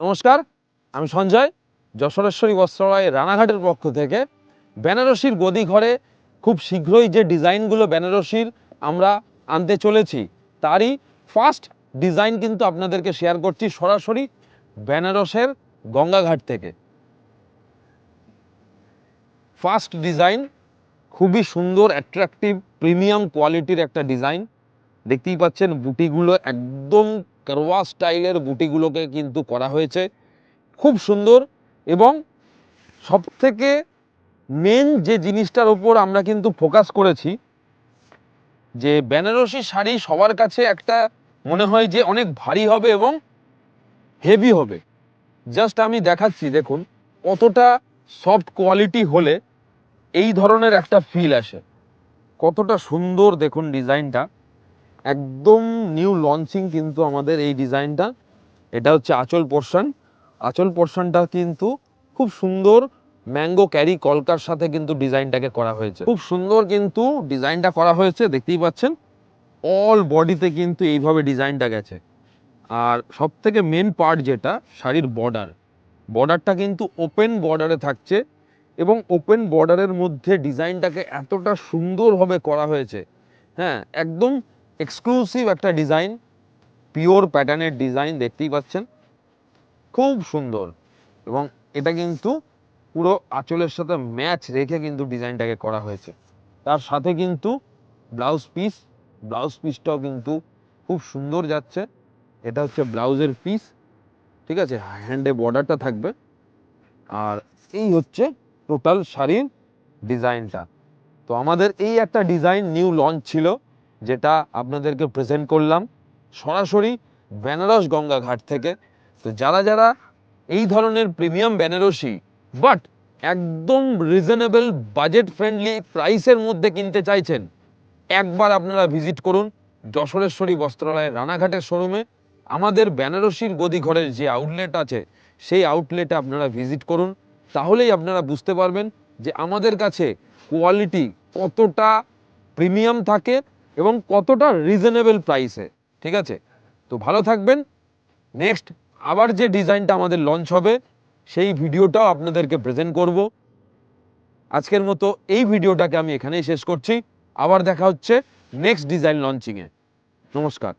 নমস্কার, আমি সঞ্জয়। যশোরেশ্বরী বস্ত্রালয় রানাঘাটের পক্ষ থেকে বেনারসির গদি ঘরে খুব শীঘ্রই যে ডিজাইনগুলো বেনারসির আমরা আনতে চলেছি তারই ফার্স্ট ডিজাইন কিন্তু আপনাদেরকে শেয়ার করছি সরাসরি বেনারসের গঙ্গাঘাট থেকে। ফার্স্ট ডিজাইন খুবই সুন্দর, অ্যাট্রাকটিভ, প্রিমিয়াম কোয়ালিটির একটা ডিজাইন। দেখতেই পাচ্ছেন বুটিগুলো একদম কারওয়া স্টাইলের বুটিগুলোকে কিন্তু করা হয়েছে, খুব সুন্দর। এবং সবথেকে মেন যে জিনিসটার উপর আমরা কিন্তু ফোকাস করেছি, যে বেনারসি শাড়ি সবার কাছে একটা মনে হয় যে অনেক ভারী হবে এবং হেভি হবে। জাস্ট আমি দেখাচ্ছি, দেখুন কতটা সফট কোয়ালিটি হলে এই ধরনের একটা ফিল আসে, কতটা সুন্দর। দেখুন ডিজাইনটা একদম নিউ লঞ্চিং কিন্তু আমাদের এই ডিজাইনটা। এটা হচ্ছে আঁচল পোর্শন। আঁচল পোর্শনটা কিন্তু খুব সুন্দর ম্যাঙ্গো ক্যারি কলকার সাথে কিন্তু ডিজাইনটাকে করা হয়েছে, খুব সুন্দর কিন্তু ডিজাইনটা করা হয়েছে। দেখতেই পাচ্ছেন অল বডিতে কিন্তু এইভাবে ডিজাইনটা গেছে। আর সব থেকে মেন পার্ট যেটা শাড়ির বর্ডারটা কিন্তু ওপেন বর্ডারে থাকছে এবং ওপেন বর্ডারের মধ্যে ডিজাইনটাকে এতটা সুন্দরভাবে করা হয়েছে। হ্যাঁ, একদম এক্সক্লুসিভ একটা ডিজাইন, পিওর প্যাটার্নের ডিজাইন। দেখতেই পাচ্ছেন খুব সুন্দর। এবং এটা কিন্তু পুরো আঁচলের সাথে ম্যাচ রেখে কিন্তু ডিজাইনটাকে করা হয়েছে। তার সাথে কিন্তু ব্লাউজ পিসটাও কিন্তু খুব সুন্দর যাচ্ছে। এটা হচ্ছে ব্লাউজের পিস, ঠিক আছে, হ্যান্ডে বর্ডারটা থাকবে। আর এই হচ্ছে টোটাল শাড়ির ডিজাইনটা। তো আমাদের এই একটা ডিজাইন নিউ লঞ্চ ছিল, যেটা আপনাদেরকে প্রেজেন্ট করলাম সরাসরি বেনারস গঙ্গাঘাট থেকে। তো যারা যারা এই ধরনের প্রিমিয়াম বেনারসি বাট একদম রিজনেবল বাজেট ফ্রেন্ডলি প্রাইসের মধ্যে কিনতে চাইছেন, একবার আপনারা ভিজিট করুন যশোরেশ্বরী বস্ত্রালয় রানাঘাটের শোরুমে। আমাদের বেনারসির গদি ঘরের যে আউটলেট আছে সেই আউটলেটে আপনারা ভিজিট করুন, তাহলেই আপনারা বুঝতে পারবেন যে আমাদের কাছে কোয়ালিটি কতটা প্রিমিয়াম থাকে এবং কতটা রিজনেবল প্রাইসে। ঠিক আছে, তো ভালো থাকবেন। নেক্সট আবার যে ডিজাইনটা আমাদের লঞ্চ হবে সেই ভিডিওটাও আপনাদেরকে প্রেজেন্ট করব। আজকের মতো এই ভিডিওটাকে আমি এখানেই শেষ করছি। আবার দেখা হচ্ছে নেক্সট ডিজাইন লঞ্চিংয়ে। নমস্কার।